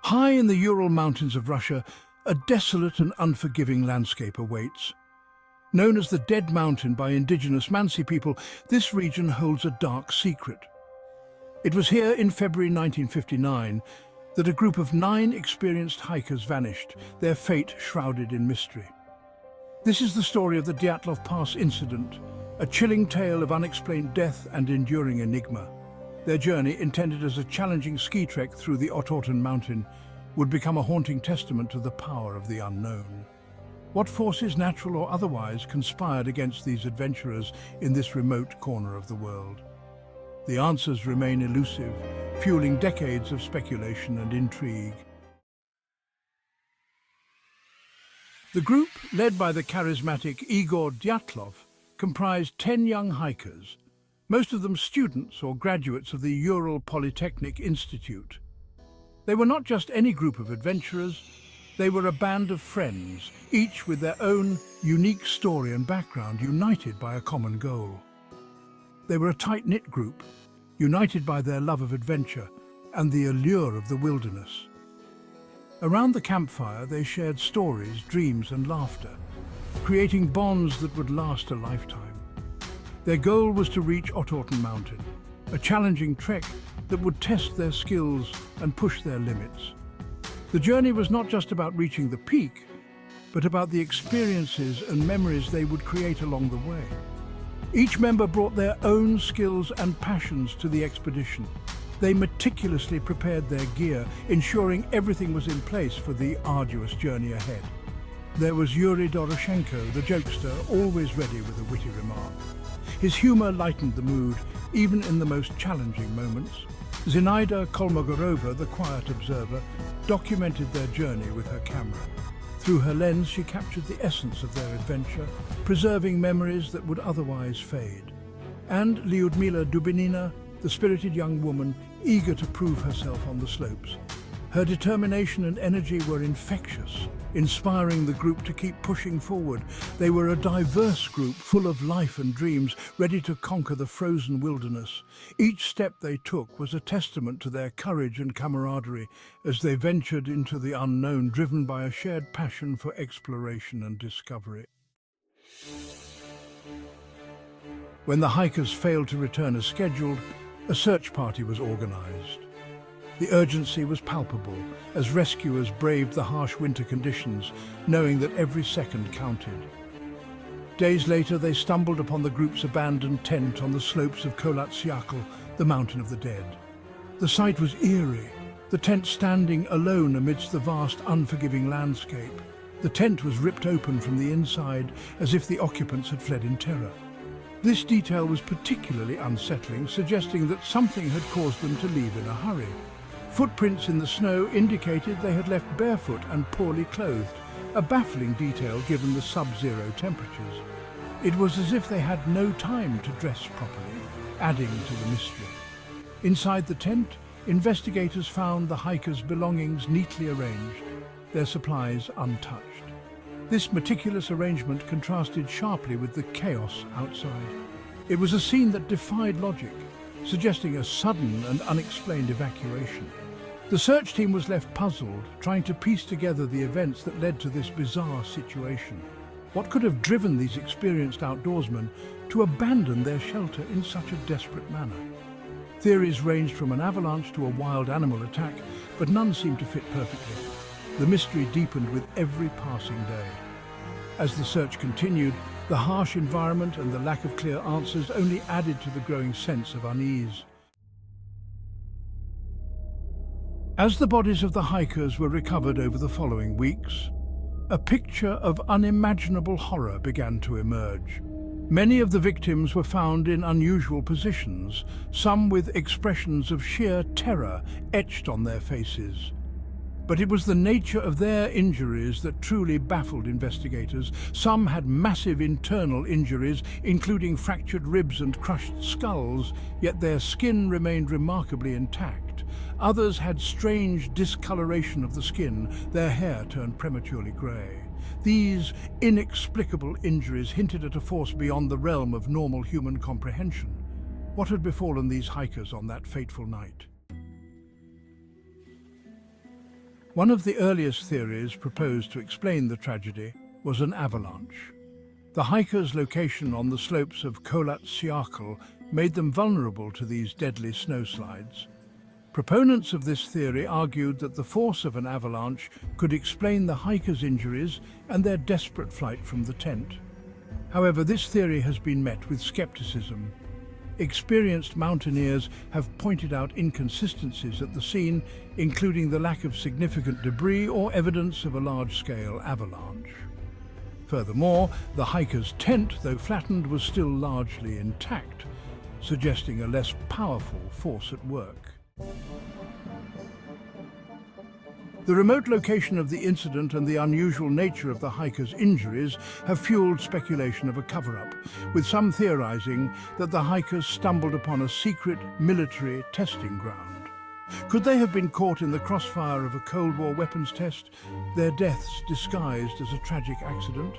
High in the Ural Mountains of Russia, a desolate and unforgiving landscape awaits. Known as the Dead Mountain by indigenous Mansi people, this region holds a dark secret. It was here in February 1959 that a group of 9 experienced hikers vanished, their fate shrouded in mystery. This is the story of the Dyatlov Pass incident, a chilling tale of unexplained death and enduring enigma. Their journey, intended as a challenging ski trek through the Ural Mountain, would become a haunting testament to the power of the unknown. What forces, natural or otherwise, conspired against these adventurers in this remote corner of the world? The answers remain elusive, fueling decades of speculation and intrigue. The group, led by the charismatic Igor Dyatlov, comprised 10 young hikers, most of them students or graduates of the Ural Polytechnic Institute. They were not just any group of adventurers, they were a band of friends, each with their own unique story and background, united by a common goal. They were a tight-knit group, united by their love of adventure and the allure of the wilderness. Around the campfire, they shared stories, dreams and laughter, creating bonds that would last a lifetime. Their goal was to reach Ural Mountain, a challenging trek that would test their skills and push their limits. The journey was not just about reaching the peak, but about the experiences and memories they would create along the way. Each member brought their own skills and passions to the expedition. They meticulously prepared their gear, ensuring everything was in place for the arduous journey ahead. There was Yuri Doroshenko, the jokester, always ready with a witty remark. His humor lightened the mood, even in the most challenging moments. Zinaida Kolmogorova, the quiet observer, documented their journey with her camera. Through her lens, she captured the essence of their adventure, preserving memories that would otherwise fade. And Lyudmila Dubinina, the spirited young woman, eager to prove herself on the slopes. Her determination and energy were infectious, inspiring the group to keep pushing forward. They were a diverse group, full of life and dreams, ready to conquer the frozen wilderness. Each step they took was a testament to their courage and camaraderie as they ventured into the unknown, driven by a shared passion for exploration and discovery. When the hikers failed to return as scheduled, a search party was organized. The urgency was palpable as rescuers braved the harsh winter conditions, knowing that every second counted. Days later, they stumbled upon the group's abandoned tent on the slopes of Kolatsiakl, the Mountain of the Dead. The sight was eerie, the tent standing alone amidst the vast, unforgiving landscape. The tent was ripped open from the inside, as if the occupants had fled in terror. This detail was particularly unsettling, suggesting that something had caused them to leave in a hurry. Footprints in the snow indicated they had left barefoot and poorly clothed, a baffling detail given the sub-zero temperatures. It was as if they had no time to dress properly, adding to the mystery. Inside the tent, investigators found the hikers' belongings neatly arranged, their supplies untouched. This meticulous arrangement contrasted sharply with the chaos outside. It was a scene that defied logic, suggesting a sudden and unexplained evacuation. The search team was left puzzled, trying to piece together the events that led to this bizarre situation. What could have driven these experienced outdoorsmen to abandon their shelter in such a desperate manner? Theories ranged from an avalanche to a wild animal attack, but none seemed to fit perfectly. The mystery deepened with every passing day. As the search continued, the harsh environment and the lack of clear answers only added to the growing sense of unease. As the bodies of the hikers were recovered over the following weeks, a picture of unimaginable horror began to emerge. Many of the victims were found in unusual positions, some with expressions of sheer terror etched on their faces. But it was the nature of their injuries that truly baffled investigators. Some had massive internal injuries, including fractured ribs and crushed skulls, yet their skin remained remarkably intact. Others had strange discoloration of the skin, their hair turned prematurely grey. These inexplicable injuries hinted at a force beyond the realm of normal human comprehension. What had befallen these hikers on that fateful night? One of the earliest theories proposed to explain the tragedy was an avalanche. The hikers' location on the slopes of Kholat Syakhl made them vulnerable to these deadly snowslides. Proponents of this theory argued that the force of an avalanche could explain the hikers' injuries and their desperate flight from the tent. However, this theory has been met with skepticism. Experienced mountaineers have pointed out inconsistencies at the scene, including the lack of significant debris or evidence of a large-scale avalanche. Furthermore, the hikers' tent, though flattened, was still largely intact, suggesting a less powerful force at work. The remote location of the incident and the unusual nature of the hikers' injuries have fueled speculation of a cover-up, with some theorizing that the hikers stumbled upon a secret military testing ground. Could they have been caught in the crossfire of a Cold War weapons test, their deaths disguised as a tragic accident?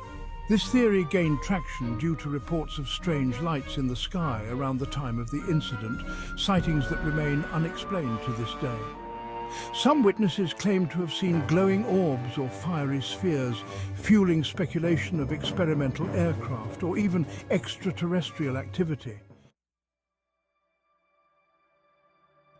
This theory gained traction due to reports of strange lights in the sky around the time of the incident, sightings that remain unexplained to this day. Some witnesses claim to have seen glowing orbs or fiery spheres, fueling speculation of experimental aircraft or even extraterrestrial activity.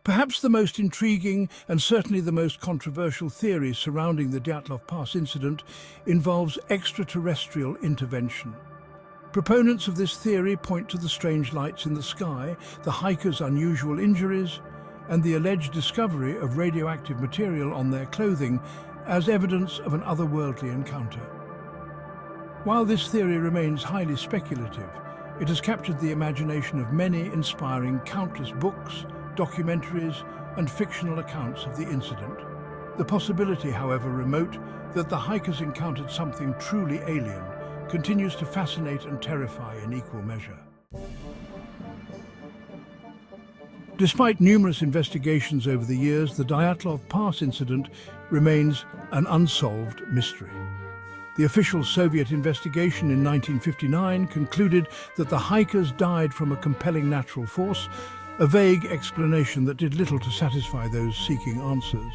Perhaps the most intriguing and certainly the most controversial theory surrounding the Dyatlov Pass incident involves extraterrestrial intervention. Proponents of this theory point to the strange lights in the sky, the hikers' unusual injuries, and the alleged discovery of radioactive material on their clothing as evidence of an otherworldly encounter. While this theory remains highly speculative, it has captured the imagination of many, inspiring countless books, documentaries, and fictional accounts of the incident. The possibility, however remote, that the hikers encountered something truly alien continues to fascinate and terrify in equal measure. Despite numerous investigations over the years, the Dyatlov Pass incident remains an unsolved mystery. The official Soviet investigation in 1959 concluded that the hikers died from a compelling natural force, a vague explanation that did little to satisfy those seeking answers.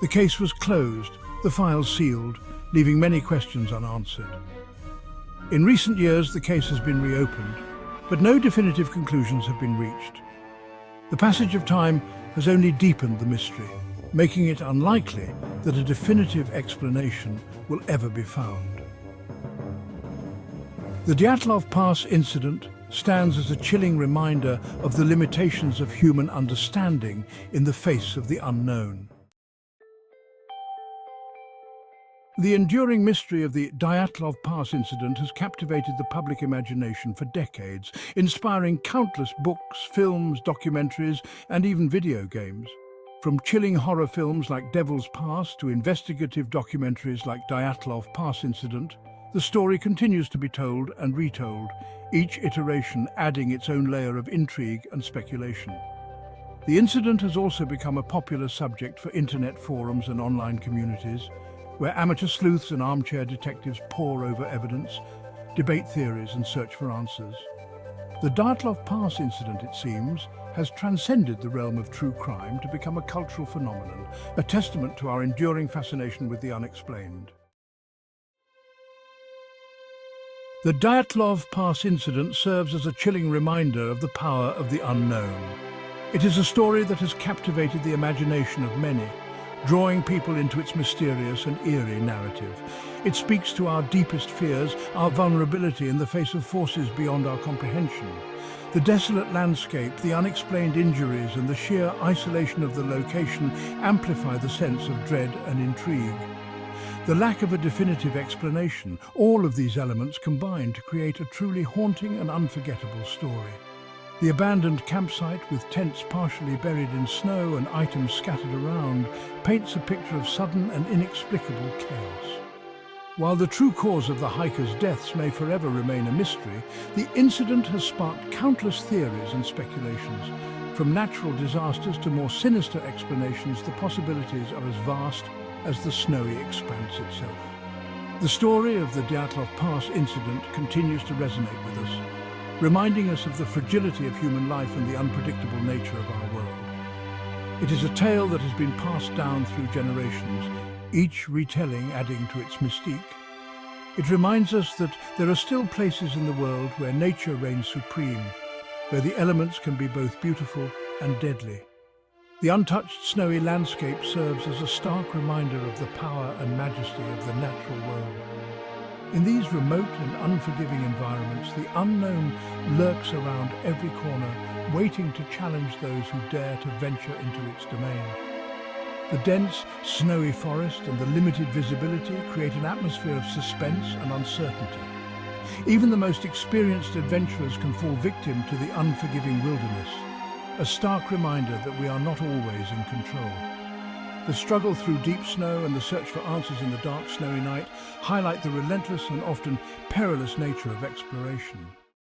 The case was closed, the files sealed, leaving many questions unanswered. In recent years, the case has been reopened, but no definitive conclusions have been reached. The passage of time has only deepened the mystery, making it unlikely that a definitive explanation will ever be found. The Dyatlov Pass incident stands as a chilling reminder of the limitations of human understanding in the face of the unknown. The enduring mystery of the Dyatlov Pass incident has captivated the public imagination for decades, inspiring countless books, films, documentaries, and even video games. From chilling horror films like Devil's Pass to investigative documentaries like Dyatlov Pass Incident, the story continues to be told and retold, each iteration adding its own layer of intrigue and speculation. The incident has also become a popular subject for internet forums and online communities, where amateur sleuths and armchair detectives pore over evidence, debate theories and search for answers. The Dyatlov Pass incident, it seems, has transcended the realm of true crime to become a cultural phenomenon, a testament to our enduring fascination with the unexplained. The Dyatlov Pass incident serves as a chilling reminder of the power of the unknown. It is a story that has captivated the imagination of many, drawing people into its mysterious and eerie narrative. It speaks to our deepest fears, our vulnerability in the face of forces beyond our comprehension. The desolate landscape, the unexplained injuries, and the sheer isolation of the location amplify the sense of dread and intrigue. The lack of a definitive explanation, all of these elements combine to create a truly haunting and unforgettable story. The abandoned campsite, with tents partially buried in snow and items scattered around, paints a picture of sudden and inexplicable chaos. While the true cause of the hikers' deaths may forever remain a mystery, the incident has sparked countless theories and speculations. From natural disasters to more sinister explanations, the possibilities are as vast as the snowy expanse itself. The story of the Dyatlov Pass incident continues to resonate with us, reminding us of the fragility of human life and the unpredictable nature of our world. It is a tale that has been passed down through generations, each retelling adding to its mystique. It reminds us that there are still places in the world where nature reigns supreme, where the elements can be both beautiful and deadly. The untouched snowy landscape serves as a stark reminder of the power and majesty of the natural world. In these remote and unforgiving environments, the unknown lurks around every corner, waiting to challenge those who dare to venture into its domain. The dense, snowy forest and the limited visibility create an atmosphere of suspense and uncertainty. Even the most experienced adventurers can fall victim to the unforgiving wilderness, a stark reminder that we are not always in control. The struggle through deep snow and the search for answers in the dark, snowy night highlight the relentless and often perilous nature of exploration.